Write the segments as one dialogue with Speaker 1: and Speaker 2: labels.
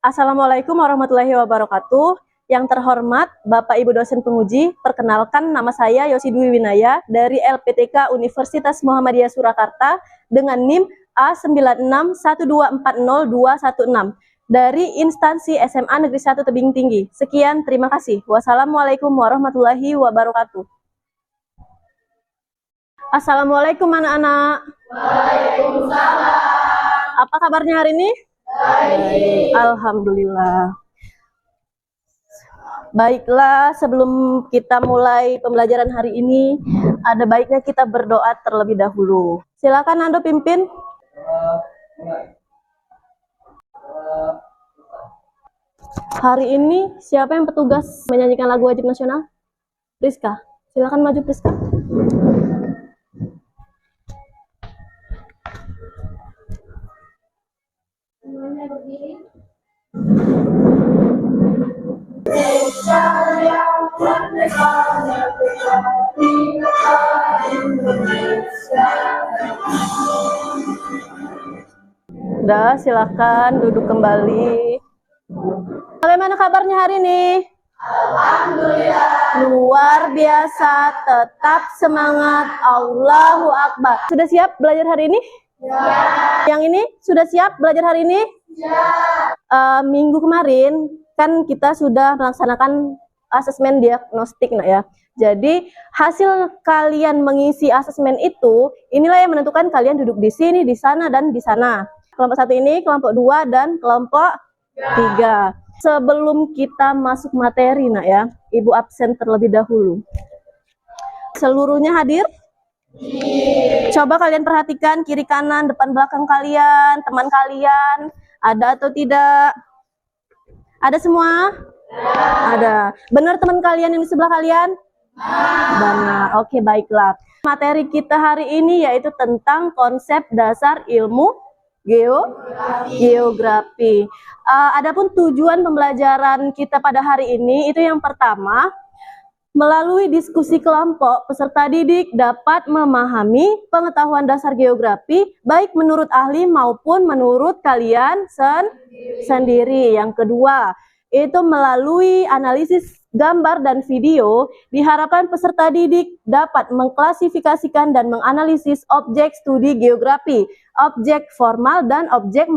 Speaker 1: Assalamualaikum warahmatullahi wabarakatuh. Yang terhormat Bapak Ibu dosen penguji, perkenalkan nama saya Yosi Dwi Winaya dari LPTK Universitas Muhammadiyah Surakarta dengan NIM A9612400216 dari instansi SMA Negeri 1 Tebing Tinggi. Sekian, terima kasih. Wassalamualaikum warahmatullahi wabarakatuh. Assalamualaikum anak-anak. Waalaikumsalam. Apa kabarnya hari ini? Baik. Alhamdulillah. Baiklah, sebelum kita mulai pembelajaran hari ini, ada baiknya kita berdoa terlebih dahulu. Silakan Ando pimpin. Hari ini siapa yang petugas menyanyikan lagu wajib nasional? Priska, silakan maju Priska. Semuanya berdiri. Udah, silakan duduk kembali. Bagaimana kabarnya hari ini? Alhamdulillah. Luar biasa, tetap semangat. Allahu Akbar. Sudah siap belajar hari ini? Ya. Yang ini sudah siap belajar hari ini? Ya. Minggu kemarin kan kita sudah melaksanakan asesmen diagnostik, nak ya. Jadi hasil kalian mengisi asesmen itu, inilah yang menentukan kalian duduk di sini, di sana, dan di sana. Kelompok 1 ini, kelompok 2, dan kelompok 3. Sebelum kita masuk materi, nak ya, Ibu absen terlebih dahulu. Seluruhnya hadir? Coba kalian perhatikan kiri kanan, depan belakang kalian, teman kalian, ada atau tidak? Ada semua? Ada. Benar teman kalian yang di sebelah kalian? Benar. Oke, baiklah. Materi kita hari ini yaitu tentang konsep dasar ilmu geografi. Adapun tujuan pembelajaran kita pada hari ini itu yang pertama, melalui diskusi kelompok, peserta didik dapat memahami pengetahuan dasar geografi baik menurut ahli maupun menurut kalian sendiri. Yang kedua, itu melalui analisis gambar dan video, diharapkan peserta didik dapat mengklasifikasikan dan menganalisis objek studi geografi, objek formal dan objek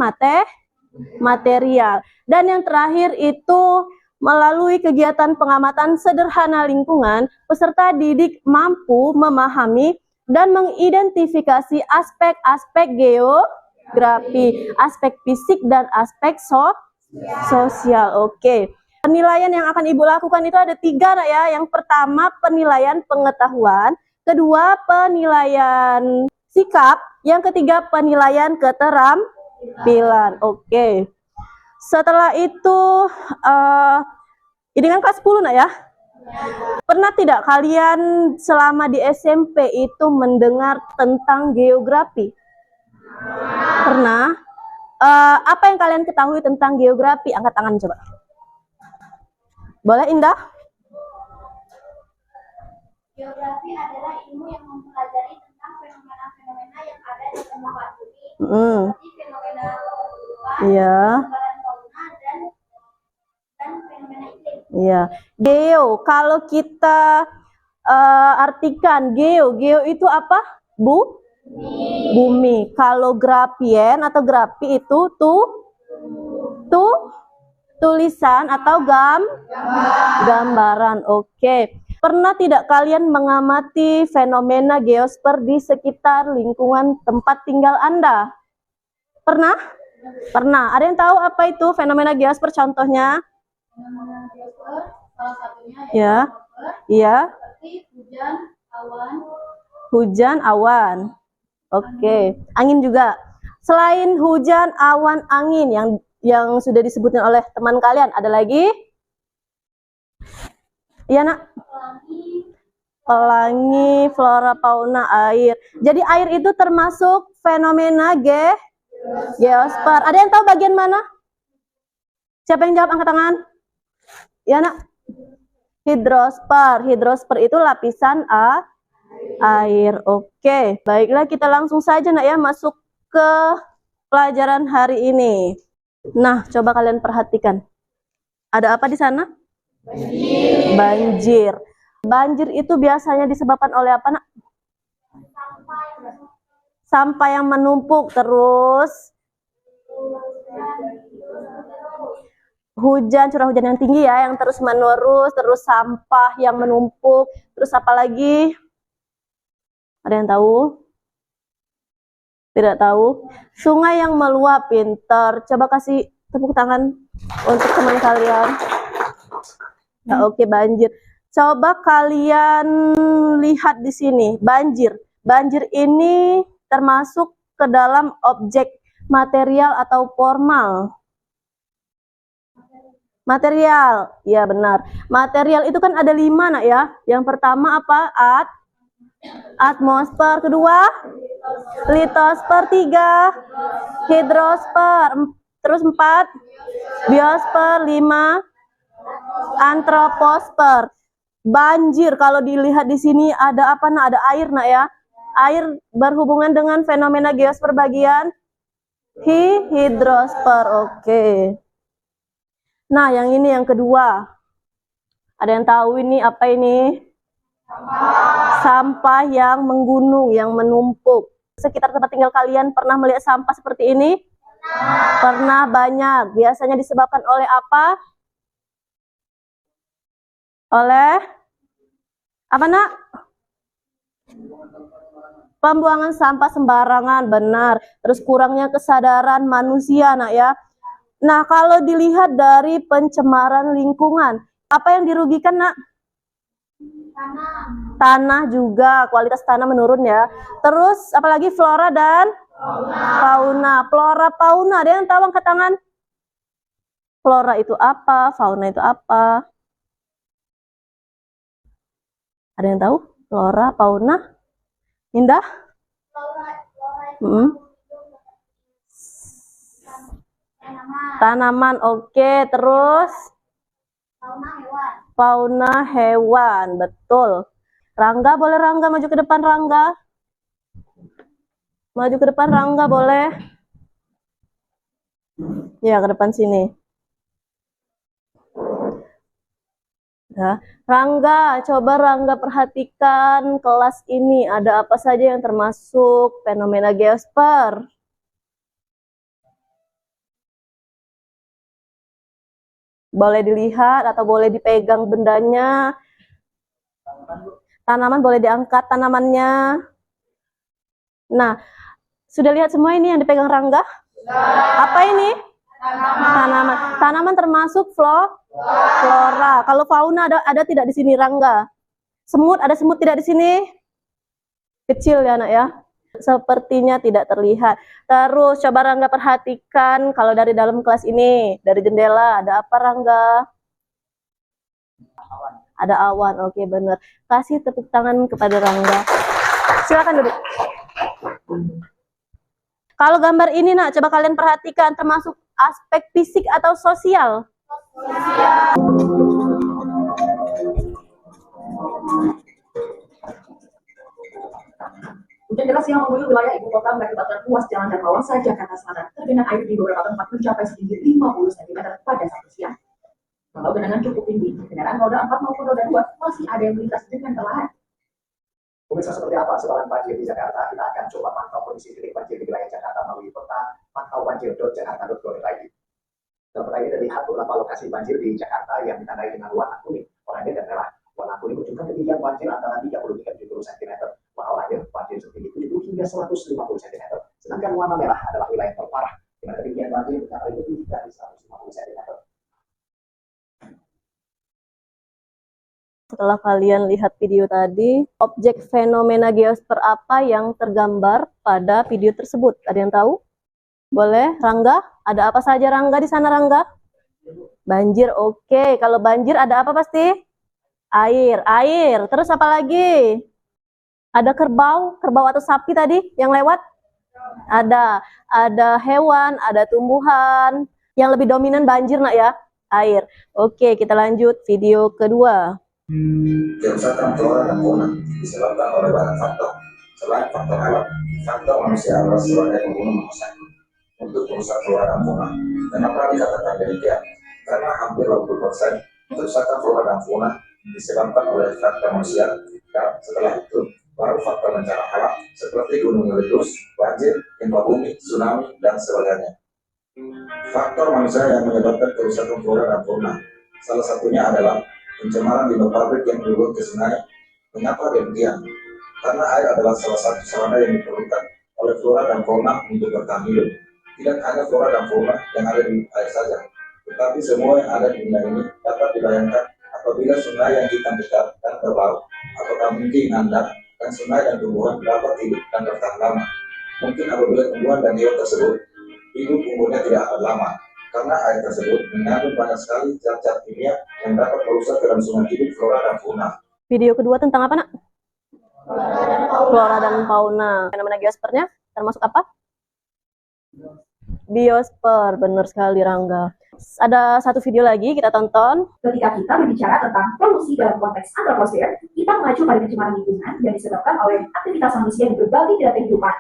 Speaker 1: material. Dan yang terakhir itu melalui kegiatan pengamatan sederhana lingkungan, peserta didik mampu memahami dan mengidentifikasi aspek-aspek geografi, aspek fisik dan aspek sosial. Oke. Penilaian yang akan Ibu lakukan itu ada 3, nak ya. Yang pertama penilaian pengetahuan, kedua penilaian sikap, yang ketiga penilaian keterampilan. Oke. Setelah itu, ini kan kelas 10, nak ya. Pernah tidak kalian selama di SMP itu mendengar tentang geografi? Pernah? Apa yang kalian ketahui tentang geografi? Angkat tangan coba. Boleh, Indah?
Speaker 2: Geografi adalah ilmu yang mempelajari tentang fenomena-fenomena yang ada di permukaan bumi, seperti fenomena kehidupan, perkembangan fauna, dan fenomena iklim.
Speaker 1: Iya. Geo, kalau kita artikan geo itu apa? Bumi. Kalau grafien atau grafi itu tulisan atau gambaran. Oke. Pernah tidak kalian mengamati fenomena geosfer di sekitar lingkungan tempat tinggal Anda? Pernah? Pernah. Ada yang tahu apa itu fenomena geosfer contohnya?
Speaker 2: Fenomena geosfer salah satunya
Speaker 1: ya. Iya.
Speaker 2: Seperti hujan, awan.
Speaker 1: Hujan, awan. Oke. Angin juga. Selain hujan, awan, angin yang sudah disebutkan oleh teman kalian, ada lagi? Iya, nak? Pelangi, flora, fauna, air. Jadi air itu termasuk fenomena geosfer. Ada yang tahu bagian mana? Siapa yang jawab, angkat tangan? Ya, nak? Hidrosfer. Hidrosfer itu lapisan air. Oke, baiklah kita langsung saja, nak ya, masuk ke pelajaran hari ini. Nah, coba kalian perhatikan. Ada apa di sana? Banjir. Banjir itu biasanya disebabkan oleh apa, Nak? Sampah yang menumpuk, terus hujan, curah hujan yang tinggi ya, yang terus menerus, terus sampah yang menumpuk, terus apa lagi? Ada yang tahu? Tidak tahu? Sungai yang meluap, pintar. Coba kasih tepuk tangan untuk teman kalian. Ya, oke, banjir. Coba kalian lihat di sini, banjir. Banjir ini termasuk ke dalam objek material atau formal. Material, ya benar. Material itu kan ada 5, Nak ya. Yang pertama apa? Atmosfer. Kedua, litosfer. 3, hidrosfer. Terus 4, biosfer. 5, antroposfer. Banjir kalau dilihat di sini ada apa, Nak? Ada air, Nak ya. Air berhubungan dengan fenomena geosfer bagian hidrosfer. Oke. Nah, yang ini yang kedua. Ada yang tahu ini apa ini? Sampah yang menggunung, yang menumpuk. Sekitar tempat tinggal kalian pernah melihat sampah seperti ini? Pernah banyak. Biasanya disebabkan oleh apa? Oleh apa, Nak? Pembuangan sampah sembarangan, benar. Terus kurangnya kesadaran manusia, Nak ya. Nah, kalau dilihat dari pencemaran lingkungan, apa yang dirugikan, Nak? Tanah juga, kualitas tanah menurun ya. Terus apalagi flora dan fauna. Flora, fauna, ada yang tahu angkat tangan? Flora itu apa? Fauna itu apa? Ada yang tahu? Flora, fauna? Indah? Tanaman, oke. Terus? Fauna hewan, betul. Rangga, boleh Rangga maju ke depan, Rangga? Maju ke depan, Rangga, boleh? Ya, ke depan sini. Ya. Rangga, coba Rangga perhatikan kelas ini. Ada apa saja yang termasuk fenomena geosfer? Boleh dilihat atau boleh dipegang bendanya. Tanaman boleh diangkat tanamannya. Nah, sudah lihat semua ini yang dipegang Rangga? Apa ini? Tanaman. Tanaman termasuk flora. Kalau fauna ada tidak di sini, Rangga? Semut, ada semut tidak di sini? Kecil ya, Nak ya. Sepertinya tidak terlihat. Terus coba Rangga perhatikan kalau dari dalam kelas ini, dari jendela ada apa, Rangga? Ada awan. Oke, benar. Kasih tepuk tangan kepada Rangga. Silakan duduk. Kalau gambar ini, Nak, coba kalian perhatikan termasuk aspek fisik atau sosial?
Speaker 3: Hujan deras yang mengguyur wilayah ibu kota mengakibatkan ruas jalan dan kawasan Jakarta Selatan tergenang air di beberapa tempat mencapai setinggi 50 cm pada Sabtu siang. Walau genangan cukup tinggi, kendaraan roda 4 maupun roda 2 masih ada yang melintas dengan perlahan. Pemirsa, seperti apa sebaran banjir di Jakarta? Kita akan coba pantau kondisi titik banjir di wilayah Jakarta melalui peta pantaubanjir.jakarta.go.id. Dalam peta ini terlihat beberapa lokasi banjir di Jakarta yang ditandai dengan warna kuning, oranye, dan merah. Warna kuning menunjukkan ketinggian banjir antara 30 hingga 70 cm. Warna oranye banjir setinggi 70 hingga 150 cm. Sedangkan warna merah adalah wilayah terparah, di mana ketinggian banjir mencapai lebih dari 150 cm.
Speaker 1: Setelah kalian lihat video tadi, objek fenomena geosfer apa yang tergambar pada video tersebut? Ada yang tahu? Boleh, Rangga? Ada apa saja, Rangga, di sana, Rangga? Banjir, oke. Kalau banjir ada apa pasti? Air. Terus apa lagi? Ada kerbau atau sapi tadi yang lewat? Ada hewan, ada tumbuhan. Yang lebih dominan banjir, Nak ya? Air. Oke, kita lanjut video kedua.
Speaker 4: Kerusakan flora dan fauna disebabkan oleh banyak faktor. Selain faktor alam, faktor manusia adalah sebuah dari pembunuh manusia. untuk merusak flora dan fauna. Kenapa dikatakan demikian? Karena hampir 80% kerusakan flora dan fauna disebabkan oleh faktor manusia, dan setelah itu baru faktor bencana alam seperti gunung meletus, banjir, gempa bumi, tsunami, dan sebagainya. Faktor manusia yang menyebabkan kerusakan flora dan fauna, salah satunya adalah pencemaran limbah pabrik yang dibuang ke sungai. Mengapa demikian? Karena air adalah salah satu sarana yang diperlukan oleh flora dan fauna untuk bertahan hidup. Tidak hanya flora dan fauna yang ada di air saja, tetapi semua yang ada di dunia ini dapat dibayangkan apabila sungai yang hitam pekat dan berbau, apakah mungkin Anda dan sungai dan tumbuhan dapat hidup dan bertahan lama? Mungkin apabila tumbuhan dan hewan tersebut hidup umurnya tidak akan lama, karena air tersebut mengandung banyak sekali zat-zat kimia yang dapat merusak kelangsungan hidup flora dan fauna.
Speaker 1: Video kedua tentang apa, Nak? Flora dan fauna. Fenomena geospernya termasuk apa? Biosfer, benar sekali Rangga. Ada satu video lagi kita tonton.
Speaker 3: Ketika kita berbicara tentang polusi dalam konteks antroposfer, kita mengacu pada pencemaran lingkungan yang disebabkan oleh aktivitas manusia di berbagai bidang kehidupan.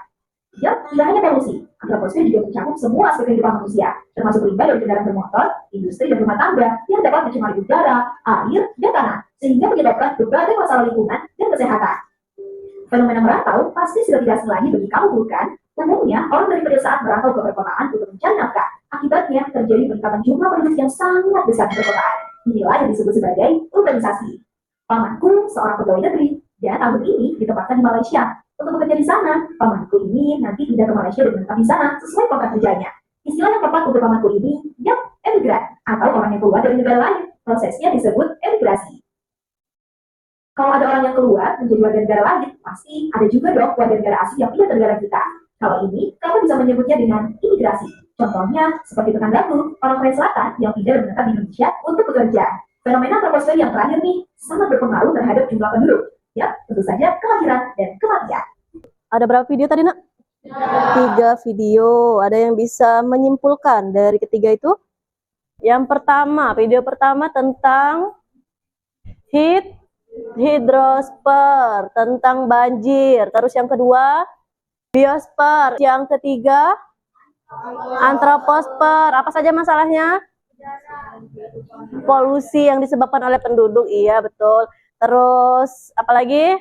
Speaker 3: Ya, tidak hanya polusi, antroposfer juga mencakup semua aspek kehidupan manusia, termasuk limbah dari kendaraan bermotor, industri dan rumah tangga yang dapat mencemari udara, air, dan tanah, sehingga menyebabkan berbagai masalah lingkungan dan kesehatan. Fenomena merantau pasti sudah tidak asing lagi bagi kaum bukan. Umumnya, orang dari pedesaan merantau ke perkotaan untuk mencari nafkah. Akibatnya, terjadi peningkatan jumlah penduduk yang sangat besar di perkotaan. Inilah yang disebut sebagai urbanisasi. Pamanku seorang pegawai negeri, dan tahun ini ditempatkan di Malaysia. Untuk bekerja di sana, pamanku ini nanti pindah ke Malaysia dan menetap di sana sesuai kontrak kerjanya. Istilah yang tepat untuk pamanku ini, emigran, atau orang yang keluar dari negara lain. Prosesnya disebut emigrasi. Kalau ada orang yang keluar menjadi warga negara lain, pasti ada juga dong warga negara asing yang pindah ke negara kita. Kalau ini, kamu bisa menyebutnya dengan imigrasi. Contohnya, seperti tetanggaku, orang Korea Selatan yang pindah dan menetap di Indonesia untuk bekerja. Fenomena antroposfer yang terakhir nih, sangat berpengaruh terhadap jumlah penduduk. Ya, tentu saja kelahiran dan kematian.
Speaker 1: Ada berapa video tadi, Nak? 3 video. Ada yang bisa menyimpulkan dari ketiga itu? Yang pertama, video pertama tentang hidrosfer, tentang banjir. Terus yang kedua, biosfer. Yang ketiga, antroposfer. Apa saja masalahnya? Polusi yang disebabkan oleh penduduk. Iya, betul. Terus apalagi?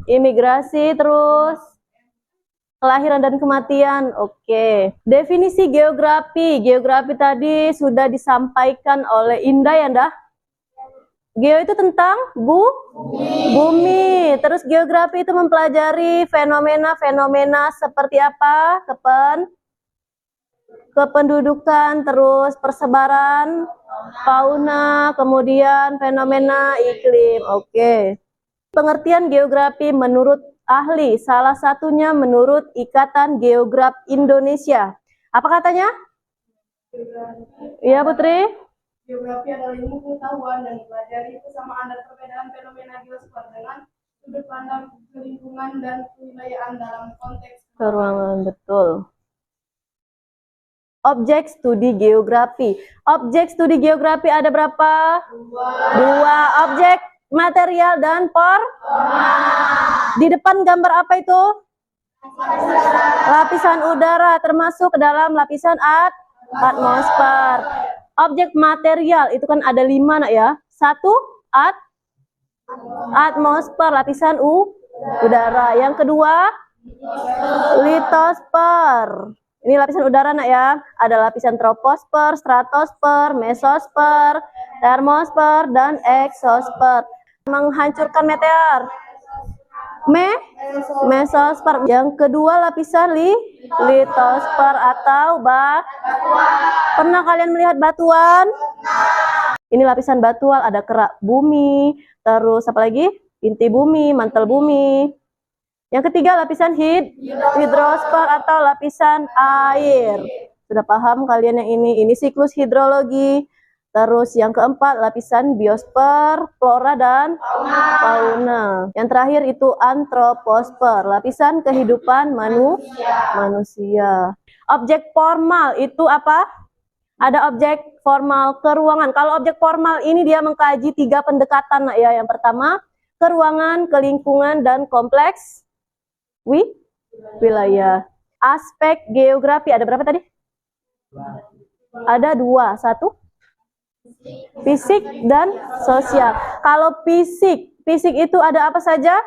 Speaker 1: Imigrasi, terus kelahiran dan kematian. Oke. Definisi geografi. Geografi tadi sudah disampaikan oleh Indah ya, Dah? Geo itu tentang bumi. Terus geografi itu mempelajari fenomena-fenomena seperti apa? Kependudukan, terus persebaran fauna, kemudian fenomena iklim. Oke. Pengertian geografi menurut ahli, salah satunya menurut Ikatan Geograf Indonesia. Apa katanya? Iya, Putri?
Speaker 5: Geografi adalah ilmu pengetahuan dan mempelajari persamaan dan perbedaan fenomena geosfer dengan sudut pandang lingkungan dan kewilayahan dalam konteks
Speaker 1: Keruangan, betul. Objek studi geografi. Objek studi geografi ada berapa? 2. Objek material dan Di depan gambar apa itu? Lapisan udara, termasuk ke dalam lapisan atmosfer. Objek material itu kan ada 5, Nak ya. 1, atmosfer, lapisan udara. Yang kedua, litosfer. Ini lapisan udara, Nak ya. Ada lapisan troposfer, stratosfer, mesosfer, termosfer, dan eksosfer. Menghancurkan meteor. Mesosfer. Yang kedua lapisan litosfer atau Pernah kalian melihat batuan? Ini lapisan batuan, ada kerak bumi, terus apa lagi? Inti bumi, mantel bumi. Yang ketiga lapisan hidrosfer atau lapisan air. Sudah paham kalian yang ini? Ini siklus hidrologi. Terus yang keempat lapisan biosfer, flora dan fauna. Yang terakhir itu antroposfer, lapisan kehidupan manusia. Objek formal itu apa? Ada objek formal keruangan. Kalau objek formal ini dia mengkaji 3 pendekatan, Nak ya. Yang pertama, keruangan, kelingkungan, dan kompleks wilayah. Aspek geografi ada berapa tadi? Ada dua, satu fisik dan sosial. Kalau fisik itu ada apa saja?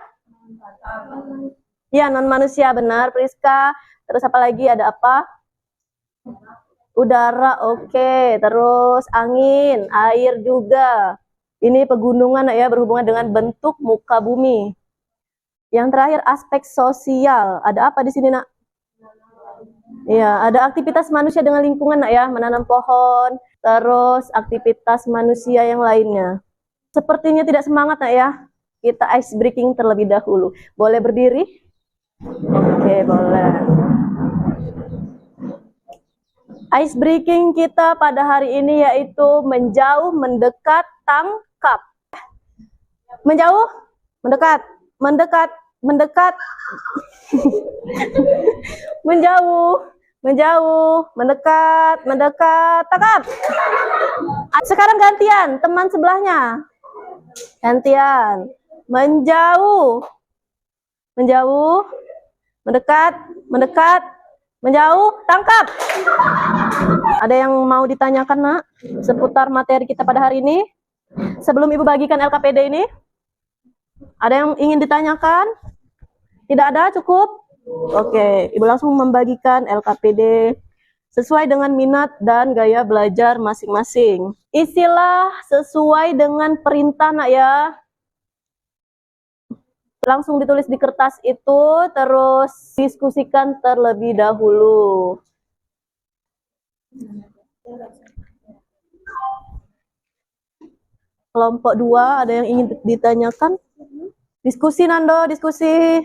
Speaker 1: Ya, non manusia, benar Priska. Terus apa lagi? Ada apa? Udara, oke. Terus angin, air juga. Ini pegunungan ya, berhubungan dengan bentuk muka bumi. Yang terakhir aspek sosial. Ada apa di sini, Nak? Ya, ada aktivitas manusia dengan lingkungan, Nak ya, menanam pohon, terus aktivitas manusia yang lainnya. Sepertinya tidak semangat, Nak ya. Kita ice breaking terlebih dahulu. Boleh berdiri? Oke, boleh. Ice breaking kita pada hari ini yaitu menjauh, mendekat, tangkap. Menjauh, mendekat, mendekat, mendekat. Menjauh, menjauh, mendekat, mendekat, tangkap. Sekarang gantian, teman sebelahnya. Gantian. Menjauh, menjauh, mendekat, mendekat, menjauh, tangkap. Ada yang mau ditanyakan, Nak, seputar materi kita pada hari ini? Sebelum Ibu bagikan LKPD ini? Ada yang ingin ditanyakan? Tidak ada, cukup? Oke, Ibu langsung membagikan LKPD sesuai dengan minat dan gaya belajar masing-masing. Isilah sesuai dengan perintah, Nak ya. Langsung ditulis di kertas itu, terus diskusikan terlebih dahulu. Kelompok 2, ada yang ingin ditanyakan? Diskusi, Nando, diskusi.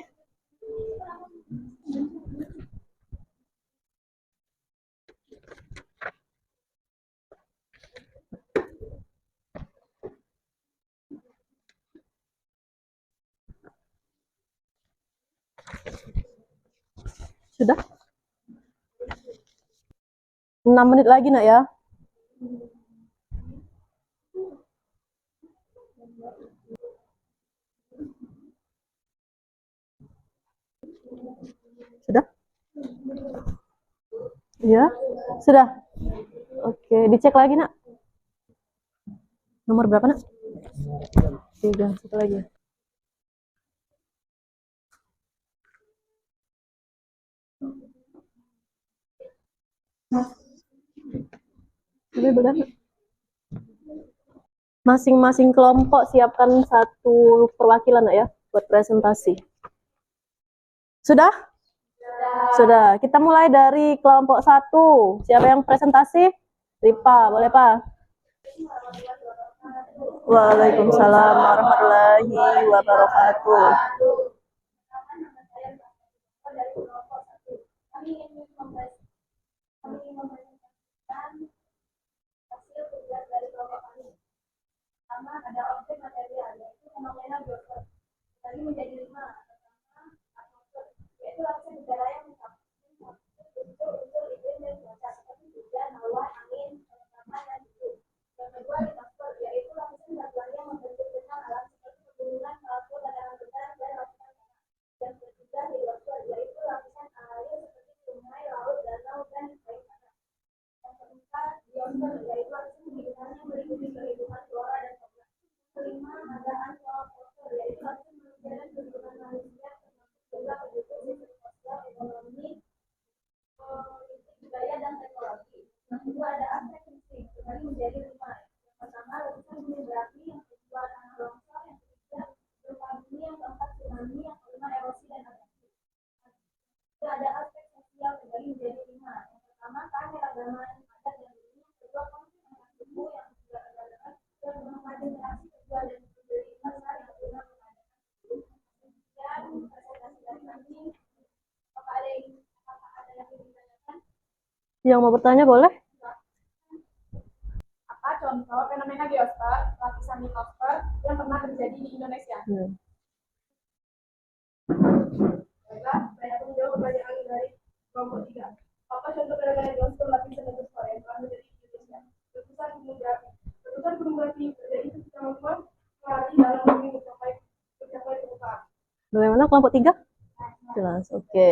Speaker 1: Sudah? 6 menit lagi, Nak ya. Sudah? Ya, sudah. Oke, dicek lagi, Nak. Nomor berapa, Nak? 3, satu lagi. Masing-masing kelompok siapkan satu perwakilan, Nak ya, buat presentasi. Sudah? Sudah. Kita mulai dari kelompok 1. Siapa yang presentasi? Ripa, boleh, Pak? Waalaikumsalam warahmatullahi wabarakatuh.
Speaker 2: Pertama ada objek material yaitu fenomena geosfer. Tadi menjadi 5. Pertama atmosfer yaitu lapisan udara yang unsur iklim dan cuaca seperti hujan, awan, angin, tanaman dan suhu. Yang kedua litosfer yaitu lapisan batuan yang membentuk benang alam seperti pegunungan, salju, dataran rendah dan lapisan tanah. Yang ketiga hidrosfer yaitu lapisan air seperti sungai, laut, danau dan air tanah. Yang keempat biosfer yaitu lapisan lingkungan yang meliputi kehidupan flora dan fauna. Kelima ada antroposfer yaitu lapisan manusia dan kehidupan manusia termasuk juga penduduk sistem sosial, ekonomi, politik, budaya dan teknologi. Yang kedua ada aspek fisik kembali menjadi 5. Yang pertama lapisan gunung berapi, yang kedua tanah longsor, yang ketiga gempa bumi, yang keempat tsunami, yang kelima erosi dan abrasi. Juga ada aspek sosial kembali menjadi 5. Yang pertama keanekaragaman adat dan budaya, yang kedua konflik antar suku, yang ketiga perdagangan, yang keempat interaksi kedua dan pembeli pasar, yang kelima pengadaan. Dan presentasi dari kami, apakah ada yang ditanyakan?
Speaker 1: Yang mau bertanya boleh?
Speaker 5: Apa contoh fenomena geosfer, lapisan litosfer yang pernah terjadi di Indonesia? Baiklah, saya akan menjawab pertanyaan dari kelompok 3. Apa contoh fenomena geosfer, lapisan litosfer yang pernah terjadi di Indonesia? Letusan gunung berapi. Letusan gunung berapi terjadi ketika magma melari dalam bumi mencapai permukaan.
Speaker 1: Bagaimana kelompok 3? Jelas, oke.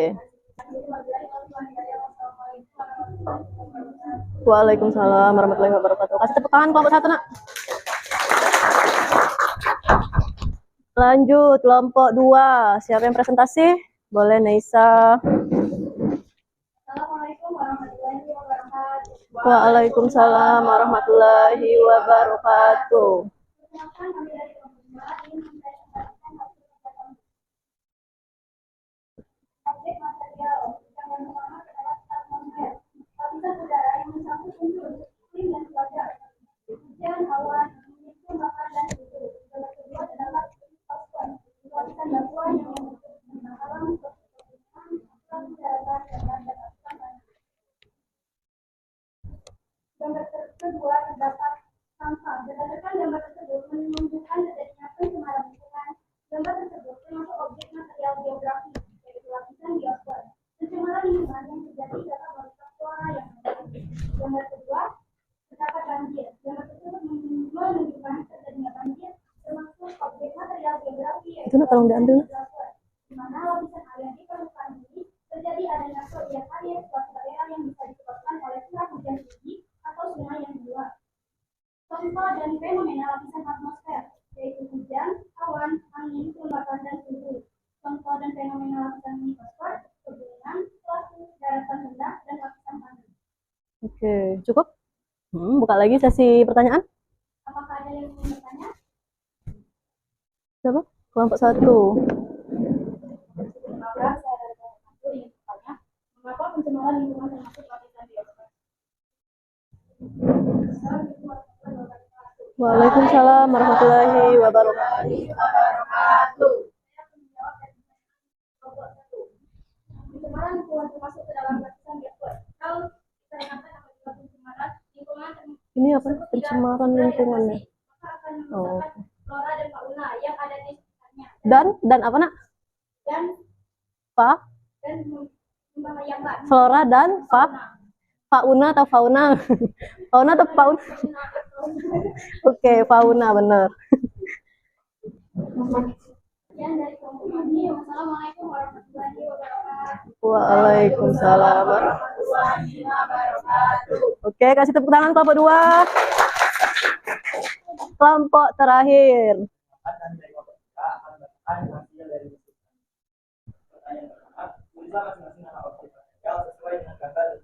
Speaker 1: Waalaikumsalam warahmatullahi wabarakatuh. Kasih tepuk tangan kelompok 1, Nak. Lanjut kelompok 2. Siapa yang presentasi? Boleh Neisa.
Speaker 2: Assalamualaikum warahmatullahi wabarakatuh.
Speaker 1: Waalaikumsalam warahmatullahi wabarakatuh.
Speaker 2: Perkenalkan, kami dari kelompok 2 ingin mempresentasikan hasil kegiatan objek material. Yang pertama adalah atmosfer. Lapisan udara yang mencakup unsur iklim dan cuaca. Hujan, awan, angin, bahkan dan suhu. Yang kedua adalah atmosfer. Lapisan batuan yang membentuk bentang alam seperti pegunungan, awan, daratan, dan lapisan tanah. Gambar kedua terdapat sampah. Berdasarkan gambar tersebut menunjukkan terjadinya pencemaran lingkungan. Gambar tersebut termasuk objek material geografi, yaitu lapisan biosfer. Pencemaran lingkungan yang terjadi dapat merusak flora yang ada. Gambar kedua terdapat banjir. Gambar tersebut menunjukkan terjadinya banjir termasuk objek material geografi,
Speaker 1: Itu Nak, tolong diambil.
Speaker 2: biosfer, di mana lapisan air di permukaan bumi terjadi adanya kelebihan air suatu daerah yang bisa disebabkan oleh curah hujan tinggi atau sungai yang meluap. Contoh dan fenomena lapisan atmosfer, yaitu hujan, awan, angin, kelembapan, dan suhu. Contoh dan fenomena lapisan litosfer, pegunungan, suatu, daratan rendah, dan lapisan tanah.
Speaker 1: Oke, cukup? Buka lagi sesi pertanyaan.
Speaker 2: Apakah ada yang ingin bertanya?
Speaker 1: Siapa? Kelompok 1.
Speaker 2: Laura, saya dari kelompok 1 ingin bertanya, mengapa pencemaran lingkungan termasuk lapisan biosfer?
Speaker 1: Waalaikumsalam warahmatullahi wabarakatuh.
Speaker 2: Pencemaran lingkungan termasuk ke dalam lapisan biosfer. Kalau kita ingatkan apabila pencemaran lingkungan
Speaker 1: Ini apa? Pencemaran lingkungannya.
Speaker 2: maka akan
Speaker 1: Oh.
Speaker 2: merusak flora dan fauna yang ada di sekitarnya
Speaker 1: Dan apa, Nak?
Speaker 2: dan membahayakan
Speaker 1: Flora dan fauna atau fauna? Fauna atau fauna? Oke, fauna benar.
Speaker 2: Sekian dari kelompok kami. Wassalamualaikum warahmatullahi wabarakatuh.
Speaker 1: Waalaikumsalam warahmatullahi wabarakatuh. Oke, kasih tepuk tangan kelompok 2. Kelompok terakhir.
Speaker 6: Tulislah masing-masing nama objek material sesuai dengan gambar yang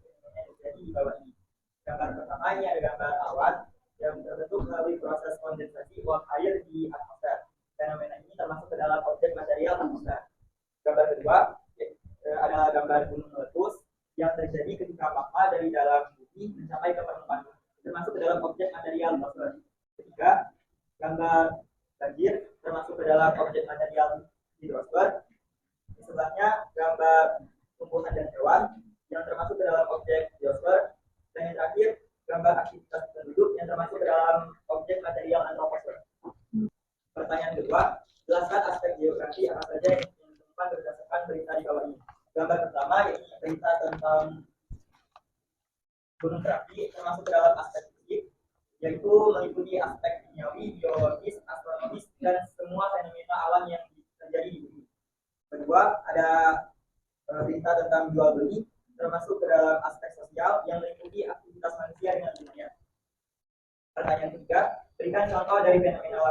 Speaker 6: terjadi di bawah ini. Gambar pertama ini ada gambar awan yang terbentuk melalui proses kondensasi uap air di atmosfer. Fenomena ini termasuk ke dalam objek material atmosfer. Gambar kedua adalah gambar gunung meletus yang terjadi ketika magma dari dalam bumi mencapai ke permukaan, termasuk ke dalam objek material atmosfer. Ketiga, gambar banjir termasuk ke dalam objek material hidrosfer. Sebelahnya gambar tumbuhan dan hewan yang termasuk ke dalam objek biosfer, dan yang terakhir gambar aktivitas penduduk yang termasuk ke dalam objek material antroposfer. Pertanyaan kedua, jelaskan aspek geografi apa saja yang ditemukan berdasarkan berita di bawah ini. Gambar pertama yaitu berita tentang gunung berapi termasuk ke dalam aspek fisik, yaitu meliputi aspek kimiawi, biologis, astronomis, dan semua fenomena alam yang terjadi di bumi. Kedua, ada berita tentang jual beli termasuk ke dalam aspek sosial yang meliputi aktivitas manusia dengan dunia. Pertanyaan ketiga, berikan contoh dari fenomena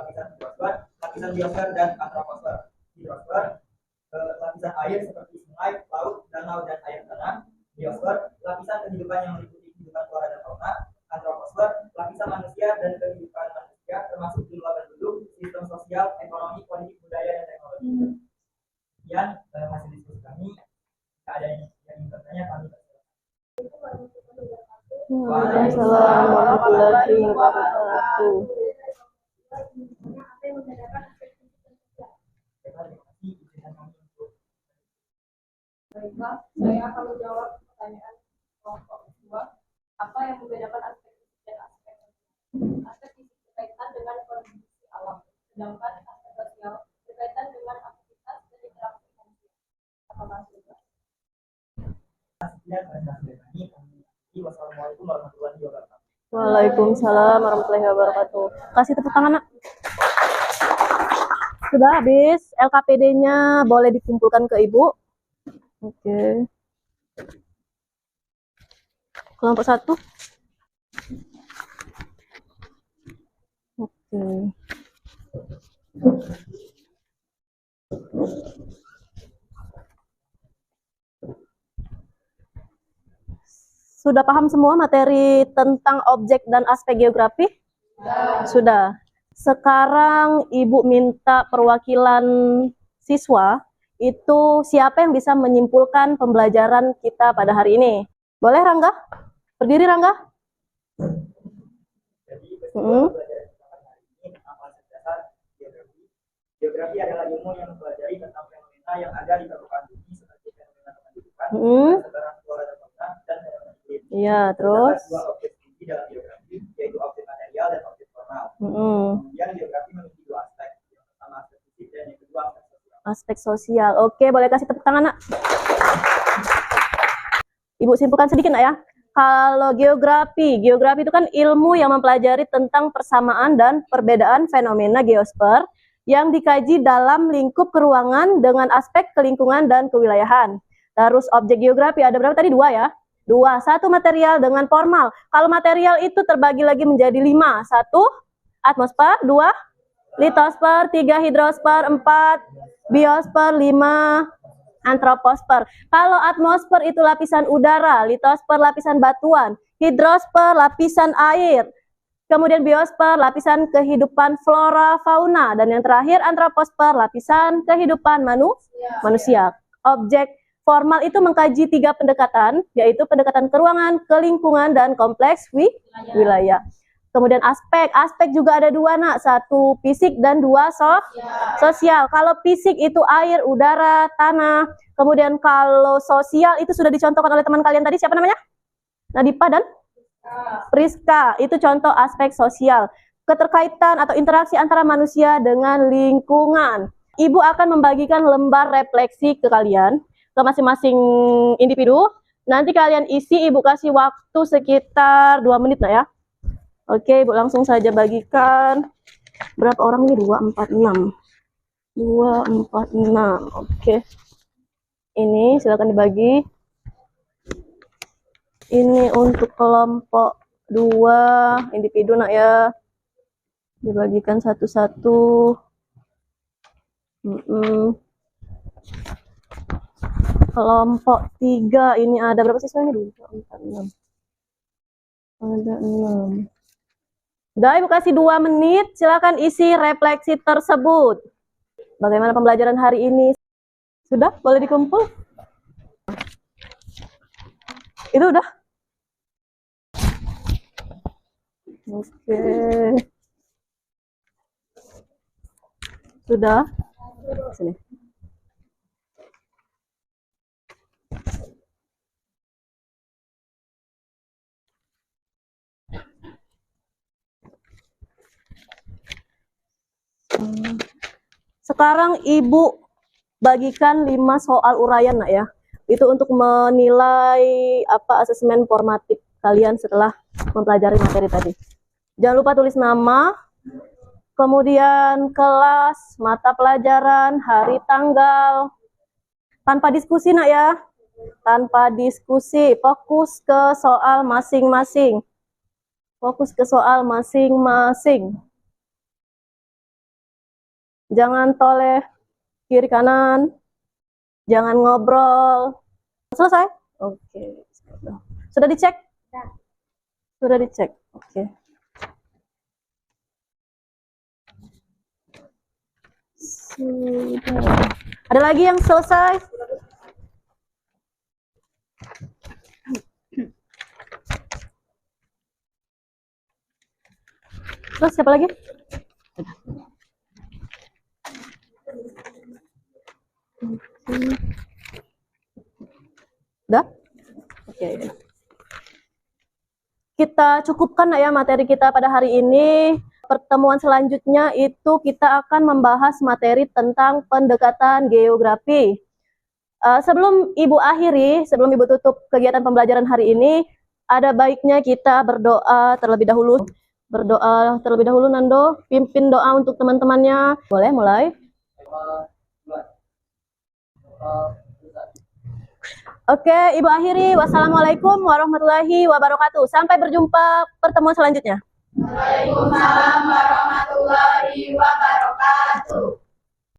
Speaker 6: lapisan biosfer dan antroposfer. Hidrosfer, lapisan air seperti sungai, laut, danau, dan air tanah. Biosfer, lapisan kehidupan yang meliputi kehidupan flora dan fauna. Antroposfer, lapisan manusia dan kehidupan manusia termasuk jumlah penduduk, sistem sosial, ekonomi, politik, budaya, dan teknologi. Sekian hasil diskusi kami. Jika ada yang ingin bertanya, kami bersilakan.
Speaker 1: Waalaikumsalam warahmatullahi wabarakatuh.
Speaker 2: Apa yang membedakan aspek fisik dan sosial?
Speaker 6: Terima kasih izinkan kami untuk
Speaker 5: Baiklah, saya akan menjawab pertanyaan kelompok 2. Apa yang membedakan aspek fisik dan aspek sosial? Aspek fisik berkaitan dengan kondisi alam, sedangkan aspek sosial berkaitan dengan aktivitas dan interaksi manusia. Apakah sudah?
Speaker 6: sekian presentasi dari kami. Wassalamualaikum warahmatullahi wabarakatuh.
Speaker 1: Waalaikumsalam warahmatullahi wabarakatuh. Kasih tepuk tangan, Nak. Sudah habis. LKPD-nya boleh dikumpulkan ke Ibu. Oke. Kelompok 1. Hmm. Sudah paham semua materi tentang objek dan aspek geografi? Sudah. Sekarang Ibu minta perwakilan siswa, itu siapa yang bisa menyimpulkan pembelajaran kita pada hari ini? Boleh Rangga? Berdiri Rangga?
Speaker 6: Jadi pelajaran kita pada hari ini tentang konsep dasar geografi. Geografi adalah ilmu yang mempelajari tentang fenomena yang ada di permukaan bumi seperti fenomena kependudukan, sebaran flora dan fauna, dan fenomena iklim.
Speaker 1: Iya, terus?
Speaker 6: Terdapat dua objek kunci dalam geografi, yaitu objek material dan objek formal. Kemudian geografi memiliki dua aspek, yang pertama aspek fisik dan yang kedua aspek sosial.
Speaker 1: Aspek sosial. Oke, boleh kasih tepuk tangan, Nak? Ibu simpulkan sedikit, Nak, ya. Kalau geografi itu kan ilmu yang mempelajari tentang persamaan dan perbedaan fenomena geosfer yang dikaji dalam lingkup keruangan dengan aspek kelingkungan dan kewilayahan. Terus objek geografi ada berapa tadi? Dua ya? Dua. Satu material dengan formal. Kalau material itu terbagi lagi menjadi 5. 1 atmosfer, 2 litosfer, 3 hidrosfer, 4 biosfer, 5 antroposfer. Kalau atmosfer itu lapisan udara, litosfer lapisan batuan, hidrosfer lapisan air, kemudian biosfer lapisan kehidupan flora fauna, dan yang terakhir antroposfer lapisan kehidupan manusia. Objek formal itu mengkaji 3 pendekatan, yaitu pendekatan keruangan, kelingkungan, dan kompleks wilayah. Kemudian aspek juga ada 2, Nak, 1 fisik dan 2 sosial. Kalau fisik itu air, udara, tanah. Kemudian kalau sosial itu sudah dicontohkan oleh teman kalian tadi, siapa namanya? Nadipa dan Priska. Itu contoh aspek sosial. Keterkaitan atau interaksi antara manusia dengan lingkungan. Ibu akan membagikan lembar refleksi ke kalian, ke masing-masing individu. Nanti kalian isi, Ibu kasih waktu sekitar 2 menit, Nak, ya. Oke, Ibu langsung saja bagikan. Berapa orang ini? 2, 4, 6. 2, 4, 6. Oke. Ini silakan dibagi. Ini untuk kelompok 2 individu, Nak, ya. Dibagikan satu-satu. Kelompok 3 ini ada berapa siswa ini? 2, 4, 6. Ada 6. Udah, Ibu kasih 2 menit, silakan isi refleksi tersebut. Bagaimana pembelajaran hari ini? Sudah? Boleh dikumpul? Itu udah? Oke. Sudah? Sini. Sekarang Ibu bagikan 5 soal uraian, Nak, ya. Itu untuk menilai asesmen formatif kalian setelah mempelajari materi tadi. Jangan lupa tulis nama, kemudian kelas, mata pelajaran, hari, tanggal. Tanpa diskusi, Nak, ya. Tanpa diskusi, fokus ke soal masing-masing. Fokus ke soal masing-masing. Jangan toleh kiri kanan, jangan ngobrol. Selesai? Oke. Sudah dicek? Sudah dicek. Oke. Sudah. Ada lagi yang selesai? Terus siapa lagi? Udah? Oke. Kita cukupkan, Nak, ya, materi kita pada hari ini. Pertemuan selanjutnya itu kita akan membahas materi tentang pendekatan geografi. Sebelum Ibu akhiri, sebelum Ibu tutup kegiatan pembelajaran hari ini, ada baiknya kita berdoa terlebih dahulu. Berdoa terlebih dahulu, Nando. Pimpin doa untuk teman-temannya. Boleh mulai? Oke, Ibu akhiri. Wassalamualaikum warahmatullahi wabarakatuh. Sampai berjumpa pertemuan selanjutnya.
Speaker 2: Waalaikumsalam warahmatullahi wabarakatuh.